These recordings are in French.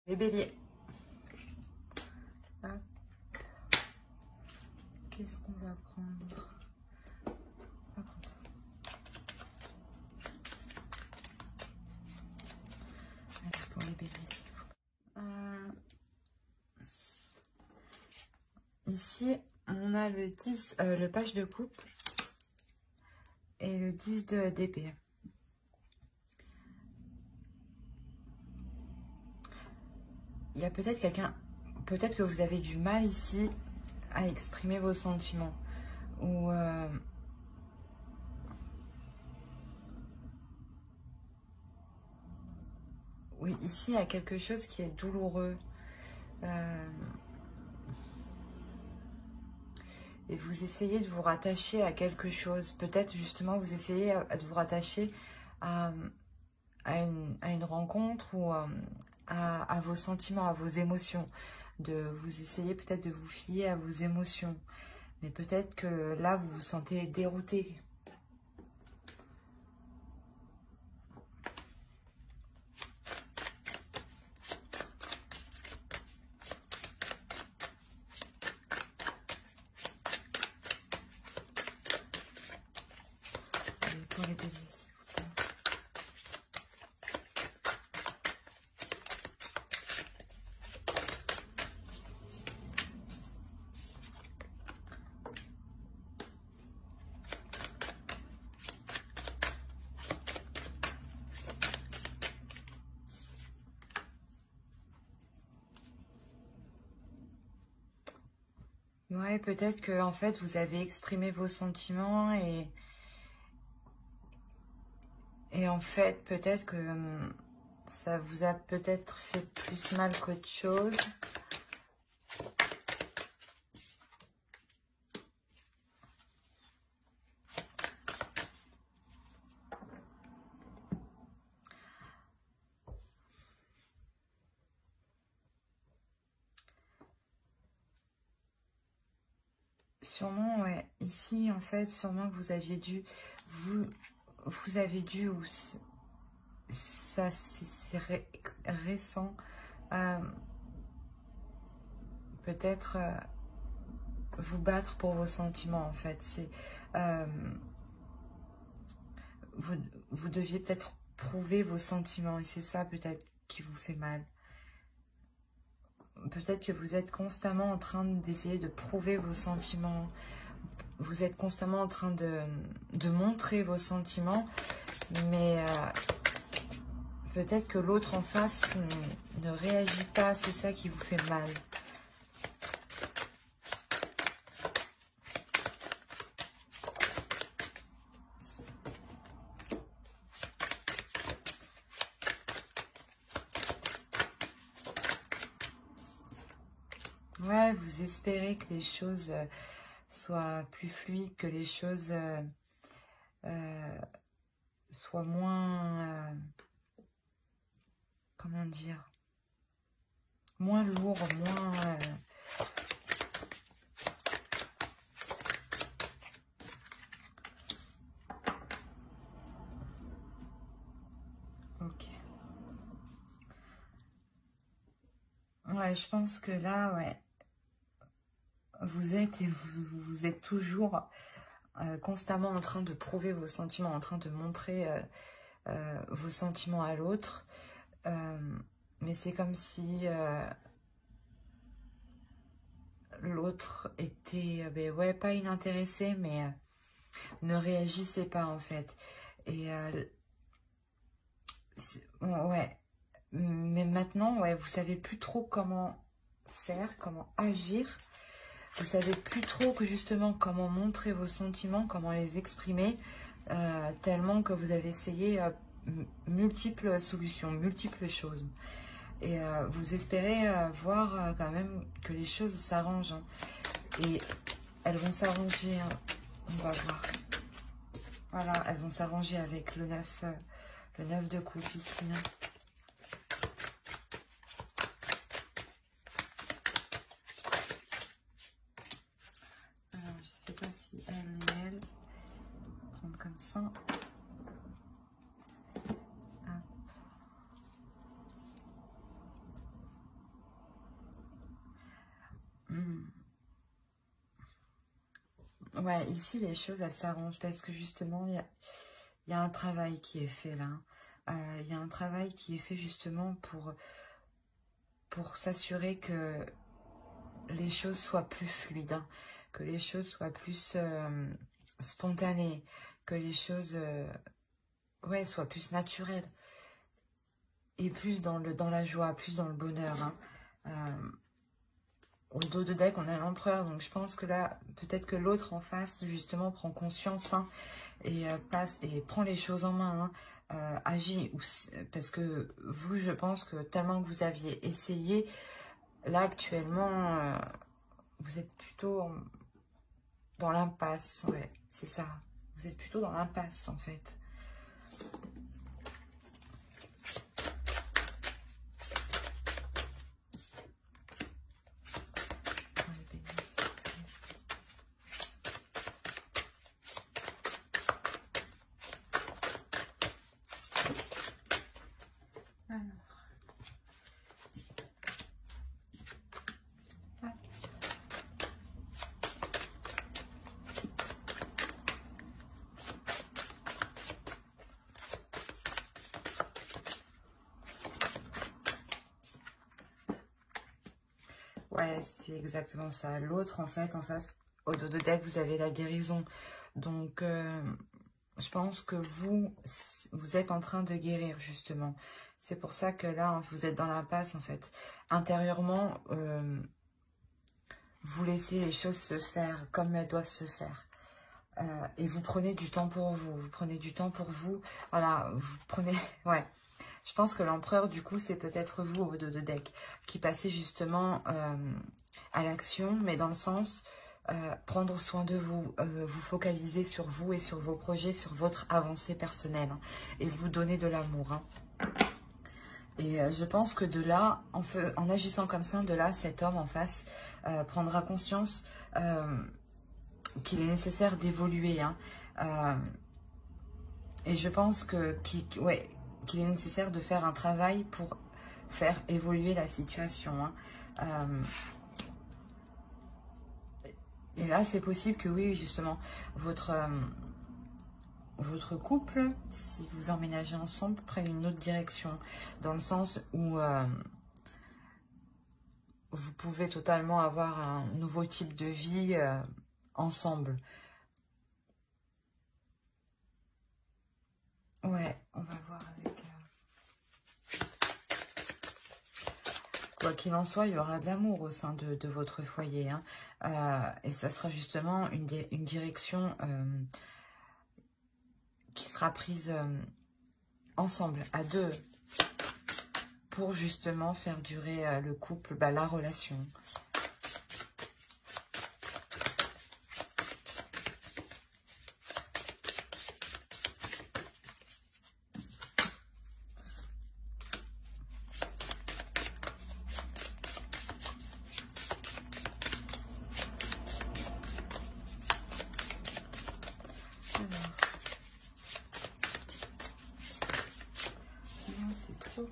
Les béliers. Hop. Qu'est-ce qu'on va prendre? Pas comme ça. Allez, pour les béliers. Ici, on a le 10, le page de coupe et le 10 d'épée. Il y a peut-être quelqu'un, peut-être que vous avez du mal ici à exprimer vos sentiments. Ou oui, ici il y a quelque chose qui est douloureux. Et vous essayez de vous rattacher à quelque chose. Peut-être justement vous essayez de vous rattacher à une rencontre ou à vos sentiments, à vos émotions. Vous essayez peut-être de vous fier à vos émotions. Mais peut-être que là, vous vous sentez dérouté. Pour les béliers, s'il vous plaît. Ouais, peut-être que en fait vous avez exprimé vos sentiments et en fait peut-être que ça vous a peut-être fait plus mal qu'autre chose. Sûrement, ouais. Ici, en fait, sûrement que vous aviez dû, vous avez dû, ou ça, c'est récent, peut-être vous battre pour vos sentiments, en fait. C'est, vous deviez peut-être prouver vos sentiments, et c'est ça peut-être qui vous fait mal. Peut-être que vous êtes constamment en train d'essayer de prouver vos sentiments. Vous êtes constamment en train de montrer vos sentiments. Mais peut-être que l'autre en face ne réagit pas. C'est ça qui vous fait mal. Ouais, vous espérez que les choses soient plus fluides, que les choses soient moins, comment dire, moins lourdes, moins... Ok. Ouais, je pense que là, ouais, vous êtes et vous êtes toujours constamment en train de prouver vos sentiments, en train de montrer vos sentiments à l'autre. Mais c'est comme si l'autre était, ben ouais, pas inintéressé, mais ne réagissait pas en fait. Et ouais, mais maintenant, ouais, vous savez plus trop comment faire, comment agir. Vous savez plus trop que justement comment montrer vos sentiments, comment les exprimer, tellement que vous avez essayé multiples solutions, multiples choses. Et vous espérez voir quand même que les choses s'arrangent. Hein. Et elles vont s'arranger, hein. On va voir. Voilà, elles vont s'arranger avec le 9 de coupe ici. Hein. Alors, je sais pas si elle, prendre comme ça. Ouais, ici, les choses, elles s'arrangent parce que justement, il y a un travail qui est fait là. Il y a un travail qui est fait justement pour s'assurer que les choses soient plus fluides, hein, que les choses soient plus spontanées, que les choses ouais, soient plus naturelles et plus dans la joie, plus dans le bonheur. Hein. Au dos de deck, on a l'empereur, donc je pense que là, peut-être que l'autre en face, justement, prend conscience hein, et passe et prend les choses en main, hein, agit. Parce que vous, je pense que tellement que vous aviez essayé, là, actuellement, vous êtes plutôt dans l'impasse. Ouais, c'est ça. Vous êtes plutôt dans l'impasse, en fait. Ouais, c'est exactement ça. L'autre, en fait, en face, au dos de deck, vous avez la guérison. Donc, je pense que vous êtes en train de guérir, justement. C'est pour ça que là, vous êtes dans l'impasse, en fait. Intérieurement, vous laissez les choses se faire comme elles doivent se faire. Et vous prenez du temps pour vous. Vous prenez du temps pour vous. Voilà, vous prenez... Ouais. Je pense que l'empereur, du coup, c'est peut-être vous au dos de deck qui passez justement à l'action, mais dans le sens prendre soin de vous, vous focaliser sur vous et sur vos projets, sur votre avancée personnelle hein, et vous donner de l'amour. Hein. Et je pense que de là, en agissant comme ça, de là, cet homme en face prendra conscience qu'il est nécessaire d'évoluer. Hein, et je pense que ouais, qu'il est nécessaire de faire un travail pour faire évoluer la situation. Hein. Et là, c'est possible que oui, justement, votre couple, si vous emménagez ensemble, prenne une autre direction. Dans le sens où vous pouvez totalement avoir un nouveau type de vie ensemble. Ouais, on va voir avec... Quoi qu'il en soit, il y aura de l'amour au sein de votre foyer. Hein. Et ça sera justement une direction qui sera prise ensemble, à deux, pour justement faire durer le couple, la relation. C'est trop.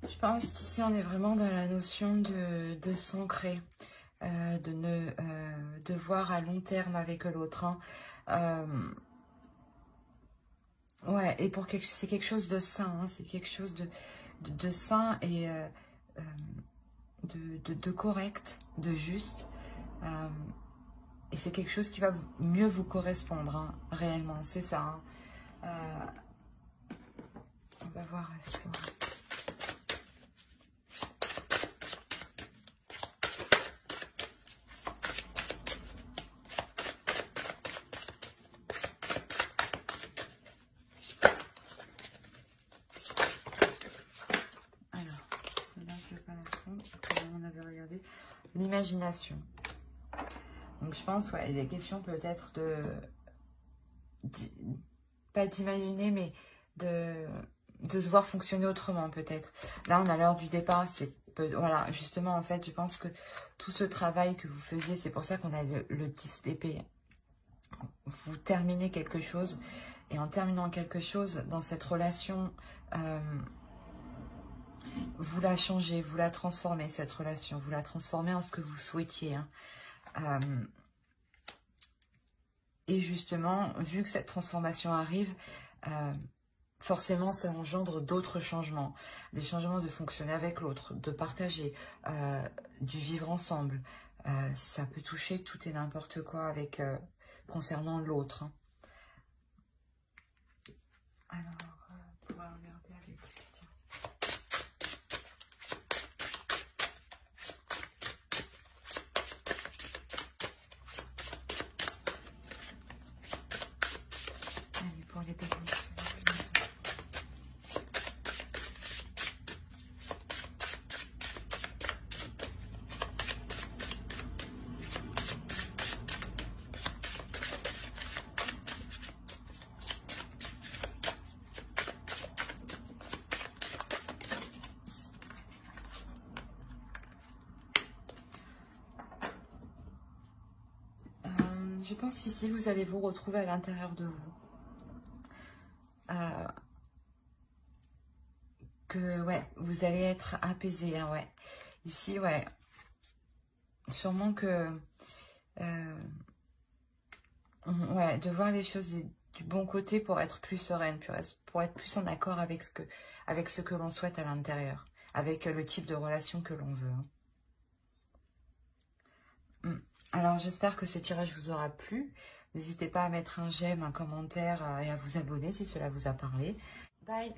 Je pense qu'ici on est vraiment dans la notion de s'ancrer, de voir à long terme avec l'autre. Hein. Ouais, et c'est quelque chose de sain, hein, c'est quelque chose de sain et de correct, de juste. Et c'est quelque chose qui va mieux vous correspondre, hein, réellement, c'est ça. Hein. On va voir avec moi. L'imagination. Donc je pense, ouais, il est question peut-être pas d'imaginer, mais de se voir fonctionner autrement peut-être. Là, on a l'heure du départ. Voilà, justement, en fait, je pense que tout ce travail que vous faisiez, c'est pour ça qu'on a le 10 d'épée. Vous terminez quelque chose. Et en terminant quelque chose dans cette relation, vous la changez, vous la transformez, cette relation. Vous la transformez en ce que vous souhaitiez. Hein. Et justement, vu que cette transformation arrive, forcément, ça engendre d'autres changements. Des changements de fonctionner avec l'autre, de partager, du vivre ensemble. Ça peut toucher tout et n'importe quoi avec concernant l'autre. Hein. Alors, on va regarder avec lui. Tiens. Allez, pour les bénédictions. Je pense qu'ici, vous allez vous retrouver à l'intérieur de vous. Que, ouais, vous allez être apaisé, hein, ouais. Ici, ouais. Sûrement que... ouais, de voir les choses du bon côté pour être plus sereine, pour être plus en accord avec ce que l'on souhaite à l'intérieur. Avec le type de relation que l'on veut. Hein. Alors, j'espère que ce tirage vous aura plu. N'hésitez pas à mettre un j'aime, un commentaire et à vous abonner si cela vous a parlé. Bye!